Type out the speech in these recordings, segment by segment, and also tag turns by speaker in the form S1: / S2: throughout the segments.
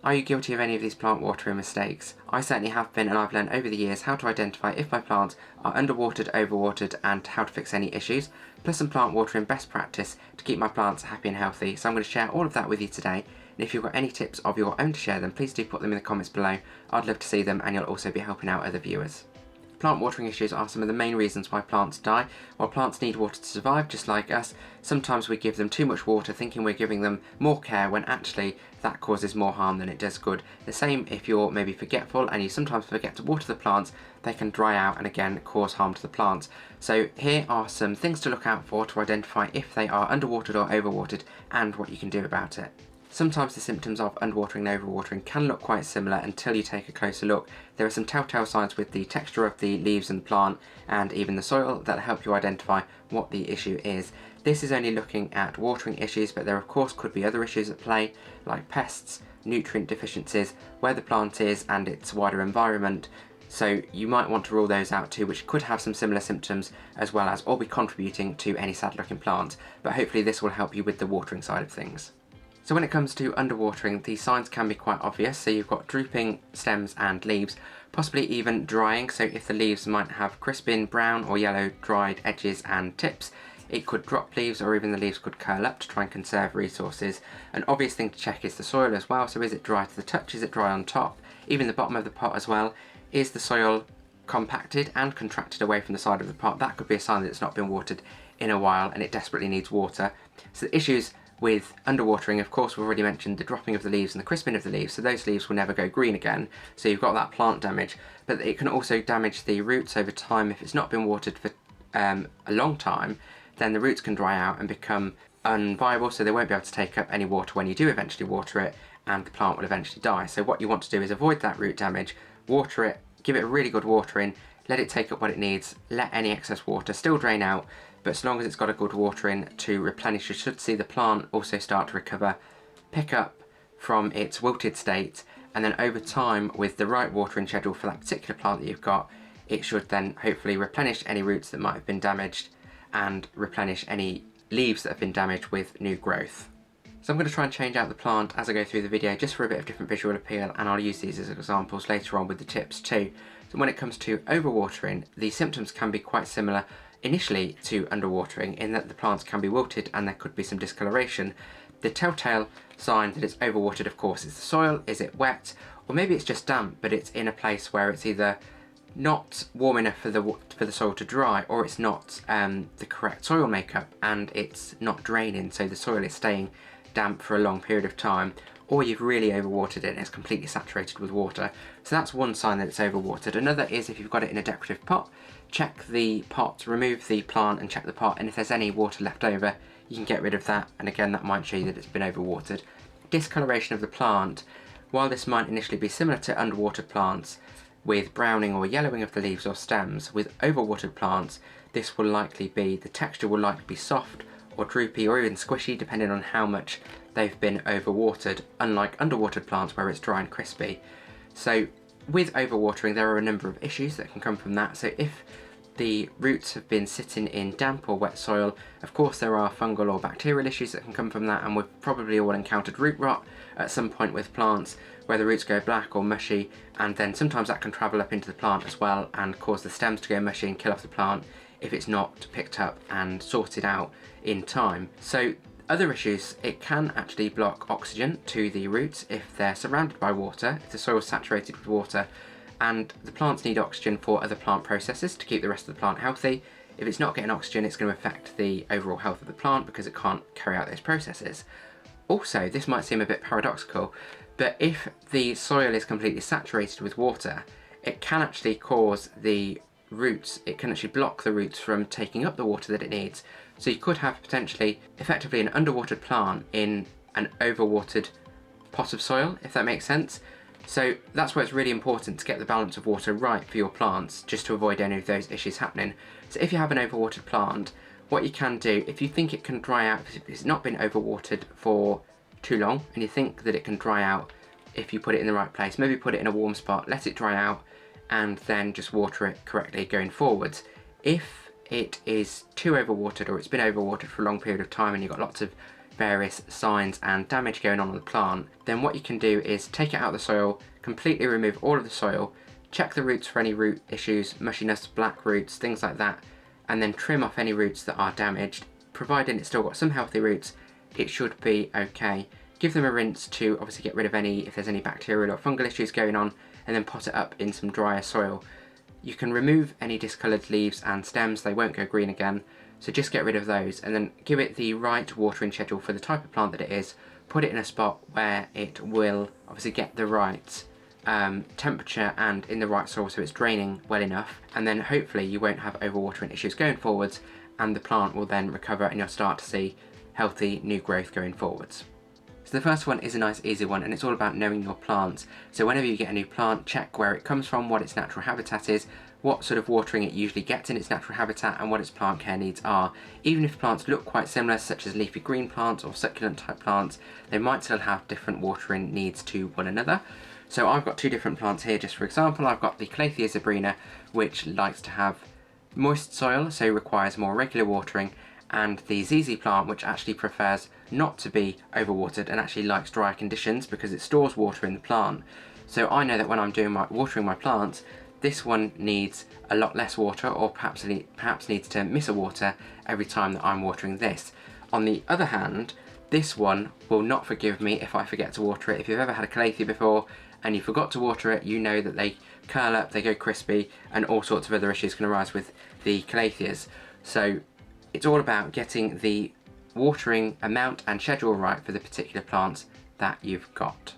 S1: Are you guilty of any of these plant watering mistakes? I certainly have been, and I've learned over the years how to identify if my plants are underwatered, overwatered, and how to fix any issues, plus some plant watering best practice to keep my plants happy and healthy. So I'm going to share all of that with you today, and if you've got any tips of your own to share them, please do put them in the comments below. I'd love to see them, and you'll also be helping out other viewers. Plant watering issues are some of the main reasons why plants die. While plants need water to survive, just like us, sometimes we give them too much water thinking we're giving them more care when actually that causes more harm than it does good. The same if you're maybe forgetful and you sometimes forget to water the plants, they can dry out and again cause harm to the plants. So here are some things to look out for to identify if they are underwatered or overwatered and what you can do about it. Sometimes the symptoms of underwatering and overwatering can look quite similar until you take a closer look. There are some telltale signs with the texture of the leaves and the plant and even the soil that help you identify what the issue is. This is only looking at watering issues, but there of course could be other issues at play like pests, nutrient deficiencies, where the plant is and its wider environment. So you might want to rule those out too, which could have some similar symptoms as well as all be contributing to any sad looking plant, but hopefully this will help you with the watering side of things. So when it comes to underwatering, the signs can be quite obvious. So you've got drooping stems and leaves, possibly even drying. So if the leaves might have crisping brown or yellow dried edges and tips, it could drop leaves, or even the leaves could curl up to try and conserve resources. An obvious thing to check is the soil as well. So is it dry to the touch? Is it dry on top? Even the bottom of the pot as well. Is the soil compacted and contracted away from the side of the pot? That could be a sign that it's not been watered in a while and it desperately needs water. So the issues with underwatering, of course, we've already mentioned the dropping of the leaves and the crisping of the leaves, so those leaves will never go green again, so you've got that plant damage, but it can also damage the roots over time. If it's not been watered for a long time, then the roots can dry out and become unviable, so they won't be able to take up any water when you do eventually water it, and the plant will eventually die. So what you want to do is avoid that root damage, water it, give it a really good watering, let it take up what it needs, let any excess water still drain out, but as long as it's got a good watering to replenish, you should see the plant also start to recover, pick up from its wilted state, and then over time with the right watering schedule for that particular plant that you've got, it should then hopefully replenish any roots that might have been damaged and replenish any leaves that have been damaged with new growth. So I'm going to try and change out the plant as I go through the video just for a bit of different visual appeal, and I'll use these as examples later on with the tips too. So when it comes to overwatering, the symptoms can be quite similar initially to underwatering in that the plants can be wilted and there could be some discoloration. The telltale sign that it's overwatered, of course, is the soil. Is it wet? Or maybe it's just damp, but it's in a place where it's either not warm enough for the soil to dry, or it's not the correct soil makeup and it's not draining, so the soil is staying damp for a long period of time, or you've really overwatered it and it's completely saturated with water. So that's one sign that it's overwatered. Another is if you've got it in a decorative pot, check the pot, remove the plant and check the pot, and if there's any water left over, you can get rid of that, and again that might show you that it's been overwatered. Discoloration of the plant. While this might initially be similar to underwatered plants with browning or yellowing of the leaves or stems, with overwatered plants this will likely be, the texture will likely be soft or droopy or even squishy depending on how much they've been overwatered, unlike underwatered plants where it's dry and crispy. So with overwatering there are a number of issues that can come from that. So if the roots have been sitting in damp or wet soil, of course there are fungal or bacterial issues that can come from that, and we've probably all encountered root rot at some point with plants where the roots go black or mushy, and then sometimes that can travel up into the plant as well and cause the stems to go mushy and kill off the plant if it's not picked up and sorted out in time. So other issues, it can actually block oxygen to the roots if they're surrounded by water, if the soil is saturated with water, and the plants need oxygen for other plant processes to keep the rest of the plant healthy. If it's not getting oxygen, it's going to affect the overall health of the plant because it can't carry out those processes. Also, this might seem a bit paradoxical, but if the soil is completely saturated with water, it can actually cause the roots, it can actually block the roots from taking up the water that it needs. So you could have potentially, effectively, an underwatered plant in an overwatered pot of soil, if that makes sense. So that's why it's really important to get the balance of water right for your plants, just to avoid any of those issues happening. So if you have an overwatered plant, what you can do, if you think it can dry out, if it's not been overwatered for too long, and you think that it can dry out if you put it in the right place, maybe put it in a warm spot, let it dry out, and then just water it correctly going forwards. If it is too overwatered or it's been overwatered for a long period of time and you've got lots of various signs and damage going on the plant, then what you can do is take it out of the soil, completely remove all of the soil, check the roots for any root issues, mushiness, black roots, things like that, and then trim off any roots that are damaged. Providing it's still got some healthy roots, it should be okay. Give them a rinse to obviously get rid of if there's any bacterial or fungal issues going on, and then pot it up in some drier soil. You can remove any discoloured leaves and stems, they won't go green again, so just get rid of those, and then give it the right watering schedule for the type of plant that it is. Put it in a spot where it will obviously get the right temperature and in the right soil, so it's draining well enough, and then hopefully you won't have overwatering issues going forwards, and the plant will then recover and you'll start to see healthy new growth going forwards. So the first one is a nice easy one, and it's all about knowing your plants. So whenever you get a new plant, check where it comes from, what its natural habitat is, what sort of watering it usually gets in its natural habitat, and what its plant care needs are. Even if plants look quite similar, such as leafy green plants or succulent type plants, they might still have different watering needs to one another. So I've got two different plants here, just for example. I've got the Calathea zebrina, which likes to have moist soil, so requires more regular watering, and the ZZ plant, which actually prefers not to be overwatered and actually likes drier conditions because it stores water in the plant. So I know that when I'm watering my plants, this one needs a lot less water, or perhaps needs to miss a water every time that I'm watering this. On the other hand, this one will not forgive me if I forget to water it. If you've ever had a Calathea before and you forgot to water it, you know that they curl up, they go crispy, and all sorts of other issues can arise with the Calatheas. So it's all about getting the watering amount and schedule right for the particular plants that you've got.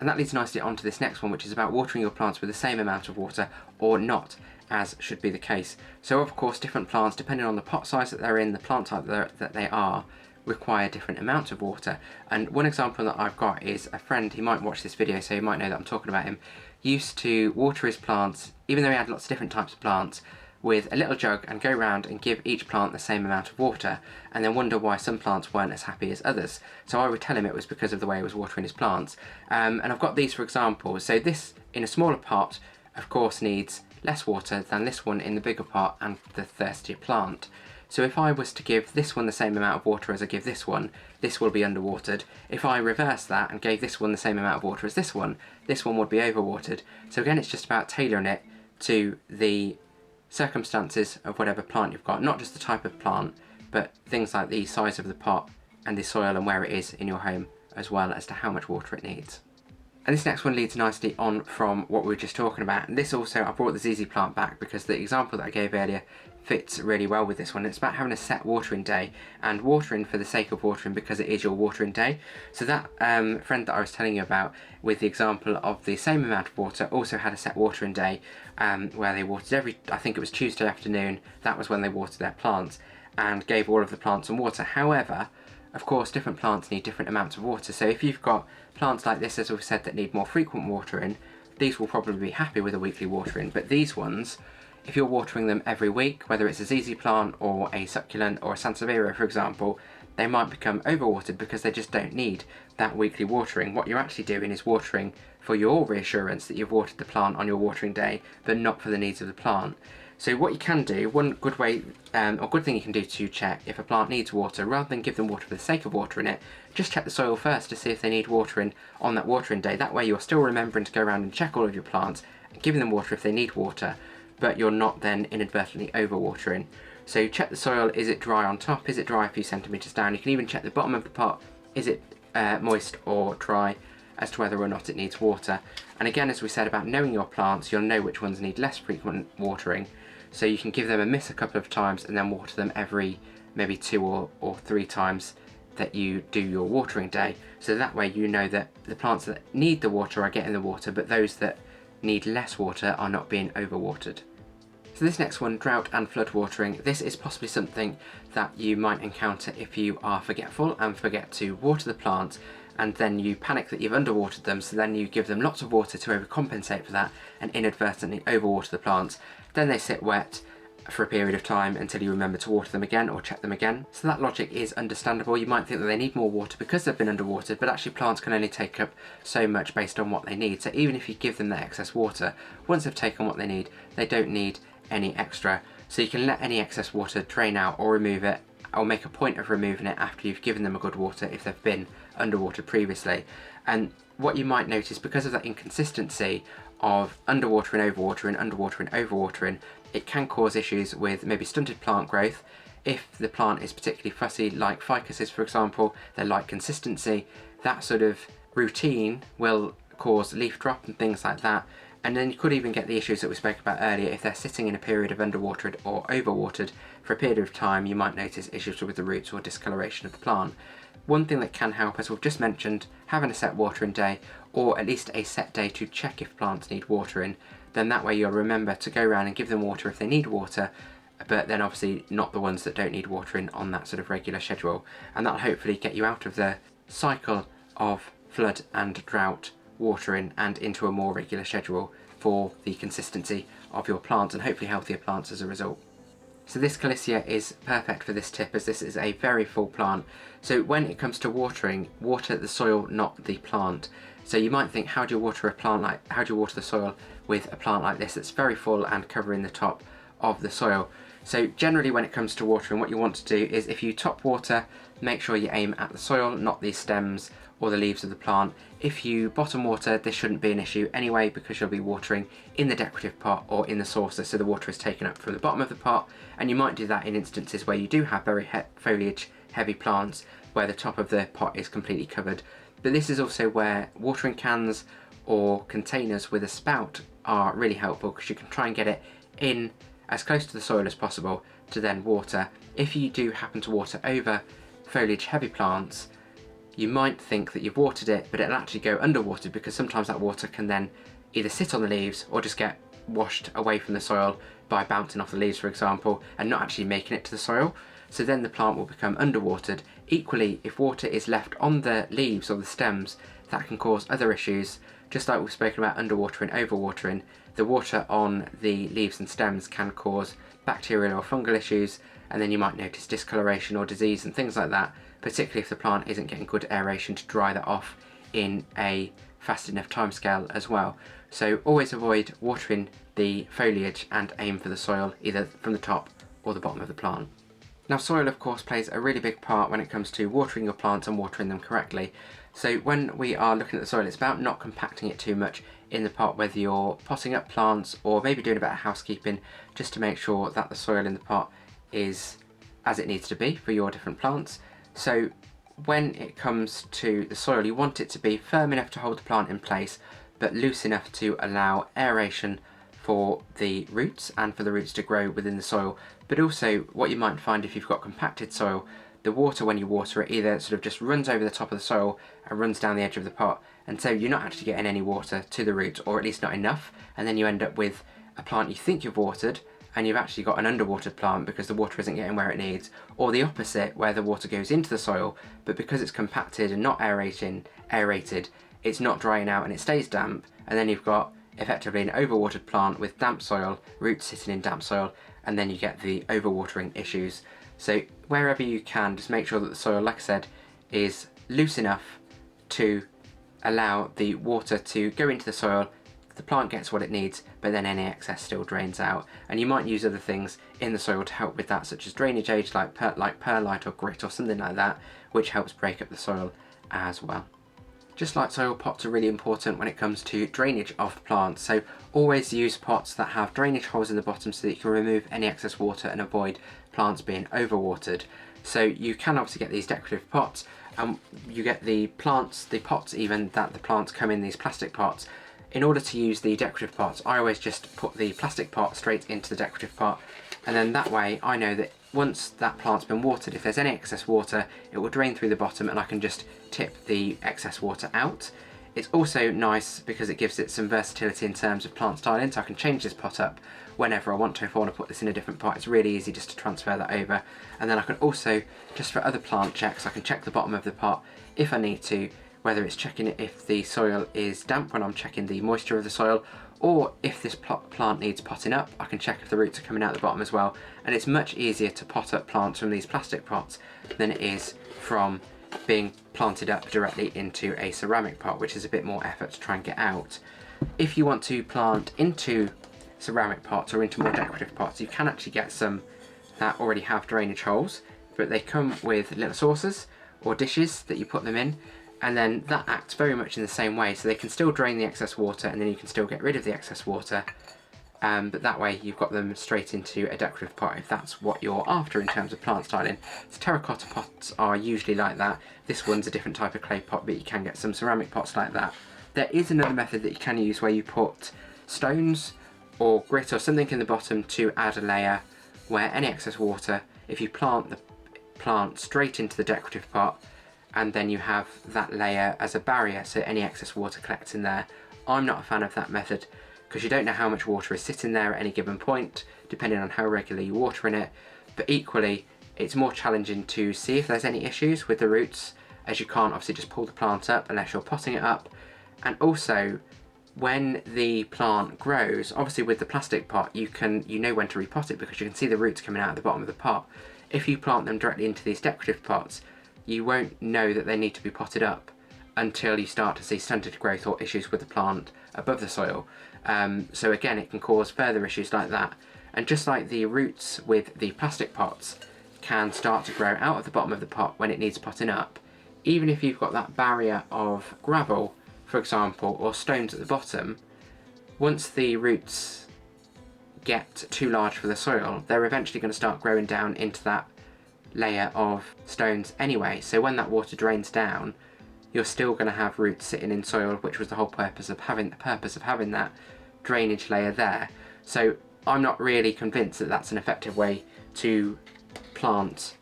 S1: And that leads nicely on to this next one, which is about watering your plants with the same amount of water or not, as should be the case. So of course, different plants, depending on the pot size that they're in, the plant type that they are, require different amounts of water. And one example that I've got is a friend, he might watch this video so he might know that I'm talking about him, used to water his plants, even though he had lots of different types of plants, with a little jug and go around and give each plant the same amount of water, and then wonder why some plants weren't as happy as others. So I would tell him it was because of the way he was watering his plants. And I've got these for example. So this in a smaller pot of course needs less water than this one in the bigger pot and the thirstier plant. So if I was to give this one the same amount of water as I give this one will be underwatered. If I reverse that and gave this one the same amount of water as this one would be overwatered. So again, it's just about tailoring it to the circumstances of whatever plant you've got, not just the type of plant, but things like the size of the pot and the soil and where it is in your home, as well as to how much water it needs. And this next one leads nicely on from what we were just talking about. And this also, I brought the ZZ plant back because the example that I gave earlier fits really well with this one. It's about having a set watering day and watering for the sake of watering because it is your watering day. So that friend that I was telling you about with the example of the same amount of water also had a set watering day where they watered I think it was Tuesday afternoon, that was when they watered their plants, and gave all of the plants some water. However, of course, different plants need different amounts of water. So if you've got plants like this, as we've said, that need more frequent watering, these will probably be happy with a weekly watering. But these ones, if you're watering them every week, whether it's a ZZ plant or a succulent or a Sansevieria, for example, they might become overwatered because they just don't need that weekly watering. What you're actually doing is watering for your reassurance that you've watered the plant on your watering day, but not for the needs of the plant. So what you can do, one good way, or good thing you can do to check if a plant needs water, rather than give them water for the sake of watering it, just check the soil first to see if they need watering on that watering day. That way you're still remembering to go around and check all of your plants, and giving them water if they need water, but you're not then inadvertently overwatering. So check the soil, is it dry on top, is it dry a few centimetres down? You can even check the bottom of the pot, is it moist or dry, as to whether or not it needs water. And again, as we said about knowing your plants, you'll know which ones need less frequent watering. So you can give them a miss a couple of times and then water them every maybe 2 or 3 times that you do your watering day. So that way you know that the plants that need the water are getting the water, but those that need less water are not being overwatered. So this next one, drought and flood watering, this is possibly something that you might encounter if you are forgetful and forget to water the plants, and then you panic that you've underwatered them, so then you give them lots of water to overcompensate for that and inadvertently overwater the plants. Then they sit wet for a period of time until you remember to water them again or check them again. So that logic is understandable. You might think that they need more water because they've been underwatered, but actually plants can only take up so much based on what they need. So even if you give them that excess water, once they've taken what they need, they don't need any extra. So you can let any excess water drain out or remove it I'll make a point of removing it after you've given them a good water if they've been underwatered previously. And what you might notice, because of that inconsistency of underwatering, overwatering, it can cause issues with maybe stunted plant growth. If the plant is particularly fussy, like ficuses for example, they like consistency, that sort of routine will cause leaf drop and things like that. And then you could even get the issues that we spoke about earlier. If they're sitting in a period of underwatered or overwatered for a period of time, you might notice issues with the roots or discoloration of the plant. One thing that can help, as we've just mentioned, having a set watering day, or at least a set day to check if plants need watering. Then that way you'll remember to go around and give them water if they need water, but then obviously not the ones that don't need watering on that sort of regular schedule. And that'll hopefully get you out of the cycle of flood and drought watering and into a more regular schedule for the consistency of your plants, and hopefully healthier plants as a result. So this Calicia is perfect for this tip, as this is a very full plant. So when it comes to watering, water the soil, not the plant. So you might think, how do you water the soil with a plant like this that's very full and covering the top of the soil? So generally when it comes to watering, what you want to do is, if you top water, make sure you aim at the soil, not the stems or the leaves of the plant. If you bottom water, this shouldn't be an issue anyway, because you'll be watering in the decorative pot or in the saucer, so the water is taken up from the bottom of the pot. And you might do that in instances where you do have very foliage heavy plants, where the top of the pot is completely covered. But this is also where watering cans or containers with a spout are really helpful, because you can try and get it in as close to the soil as possible to then water. If you do happen to water over foliage heavy plants, you might think that you've watered it, but it'll actually go underwater, because sometimes that water can then either sit on the leaves or just get washed away from the soil by bouncing off the leaves, for example, and not actually making it to the soil. So then the plant will become underwatered. Equally, if water is left on the leaves or the stems, that can cause other issues. Just like we've spoken about underwatering, overwatering, the water on the leaves and stems can cause bacterial or fungal issues, and then you might notice discoloration or disease and things like that, particularly if the plant isn't getting good aeration to dry that off in a fast enough timescale as well. So always avoid watering the foliage and aim for the soil, either from the top or the bottom of the plant. Now soil of course plays a really big part when it comes to watering your plants and watering them correctly. So when we are looking at the soil, it's about not compacting it too much in the pot, whether you're potting up plants or maybe doing a bit of housekeeping, just to make sure that the soil in the pot is as it needs to be for your different plants. So when it comes to the soil, you want it to be firm enough to hold the plant in place, but loose enough to allow aeration for the roots and for the roots to grow within the soil. But also, what you might find if you've got compacted soil, the water when you water it either sort of just runs over the top of the soil and runs down the edge of the pot, and so you're not actually getting any water to the roots, or at least not enough, and then you end up with a plant you think you've watered and you've actually got an underwatered plant because the water isn't getting where it needs, or the opposite, where the water goes into the soil, but because it's compacted and not aerated, it's not drying out and it stays damp, and then you've got effectively an overwatered plant with damp soil, roots sitting in damp soil, and then you get the overwatering issues. So wherever you can, just make sure that the soil, like I said, is loose enough to allow the water to go into the soil. The plant gets what it needs, but then any excess still drains out. And you might use other things in the soil to help with that, such as drainage aids like perlite or grit or something like that, which helps break up the soil as well. Just like soil, pots are really important when it comes to drainage of plants, so always use pots that have drainage holes in the bottom so that you can remove any excess water and avoid plants being overwatered. So you can obviously get these decorative pots, and you get the pots even that the plants come in these plastic pots. In order to use the decorative pots, I always just put the plastic pot straight into the decorative pot, and then that way I know that once that plant's been watered, if there's any excess water, it will drain through the bottom and I can just tip the excess water out. It's also nice because it gives it some versatility in terms of plant styling, so I can change this pot up whenever I want to. If I want to put this in a different pot, it's really easy just to transfer that over. And then I can also, just for other plant checks, I can check the bottom of the pot if I need to, whether it's checking if the soil is damp when I'm checking the moisture of the soil, or if this plant needs potting up, I can check if the roots are coming out the bottom as well. And it's much easier to pot up plants from these plastic pots than it is from being planted up directly into a ceramic pot, which is a bit more effort to try and get out. If you want to plant into ceramic pots or into more decorative pots, you can actually get some that already have drainage holes. but they come with little saucers or dishes that you put them in, and then that acts very much in the same way, so they can still drain the excess water and then you can still get rid of the excess water, but that way you've got them straight into a decorative pot if that's what you're after in terms of plant styling. So terracotta pots are usually like that. This one's a different type of clay pot, but you can get some ceramic pots like that. There is another method that you can use where you put stones or grit or something in the bottom to add a layer where any excess water, if you plant the plant straight into the decorative pot, and then you have that layer as a barrier so any excess water collects in there. I'm not a fan of that method because you don't know how much water is sitting there at any given point, depending on how regularly you water in it, but equally it's more challenging to see if there's any issues with the roots, as you can't obviously just pull the plant up unless you're potting it up. And also, when the plant grows, obviously with the plastic pot you know when to repot it because you can see the roots coming out at the bottom of the pot. If you plant them directly into these decorative pots, you won't know that they need to be potted up until you start to see stunted growth or issues with the plant above the soil. So again, it can cause further issues like that. And just like the roots with the plastic pots can start to grow out of the bottom of the pot when it needs potting up, even if you've got that barrier of gravel, for example, or stones at the bottom, once the roots get too large for the soil, they're eventually going to start growing down into that layer of stones anyway, so when that water drains down, you're still going to have roots sitting in soil, which was the whole purpose of having that drainage layer there. So I'm not really convinced that that's an effective way to plant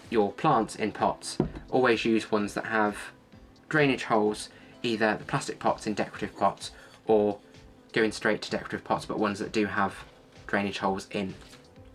S1: your plants in pots. Always use ones that have drainage holes, either the plastic pots in decorative pots or going straight to decorative pots, but ones that do have drainage holes in.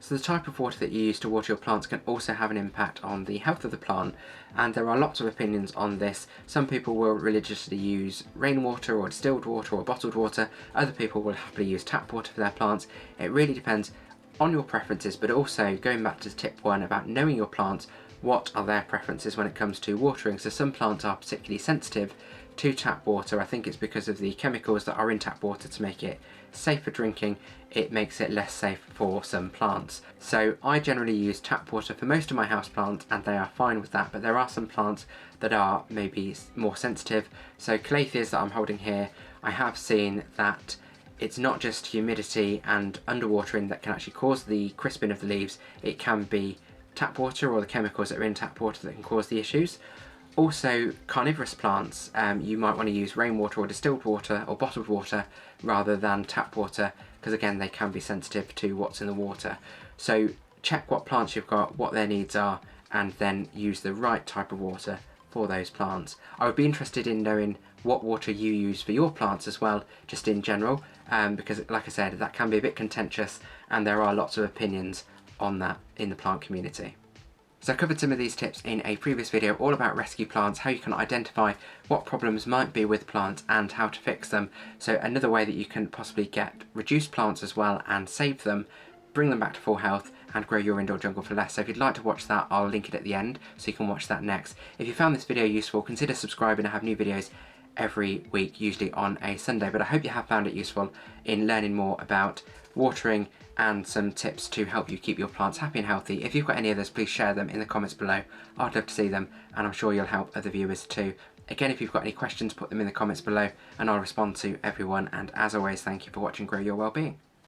S1: So the type of water that you use to water your plants can also have an impact on the health of the plant, and there are lots of opinions on this. Some people will religiously use rainwater or distilled water or bottled water. Other people will happily use tap water for their plants. It really depends on your preferences, but also going back to tip 1 about knowing your plants, what are their preferences when it comes to watering. So some plants are particularly sensitive to tap water. I think it's because of the chemicals that are in tap water to make it safe for drinking. It makes it less safe for some plants. So I generally use tap water for most of my houseplants and they are fine with that, but there are some plants that are maybe more sensitive. So calatheas that I'm holding here, I have seen that it's not just humidity and underwatering that can actually cause the crisping of the leaves. It can be tap water or the chemicals that are in tap water that can cause the issues. Also, carnivorous plants, you might want to use rainwater or distilled water or bottled water rather than tap water, because again they can be sensitive to what's in the water. So check what plants you've got, what their needs are, and then use the right type of water for those plants. I would be interested in knowing what water you use for your plants as well, just in general, because like I said, that can be a bit contentious and there are lots of opinions on that in the plant community. So I covered some of these tips in a previous video all about rescue plants, how you can identify what problems might be with plants and how to fix them. So another way that you can possibly get reduced plants as well and save them, bring them back to full health and grow your indoor jungle for less. So if you'd like to watch that, I'll link it at the end so you can watch that next. If you found this video useful, consider subscribing. I have new videos every week, usually on a Sunday, but I hope you have found it useful in learning more about watering and some tips to help you keep your plants happy and healthy. If you've got any others, please share them in the comments below. I'd love to see them and I'm sure you'll help other viewers too. Again, if you've got any questions, put them in the comments below and I'll respond to everyone, and as always, thank you for watching Grow Your Wellbeing.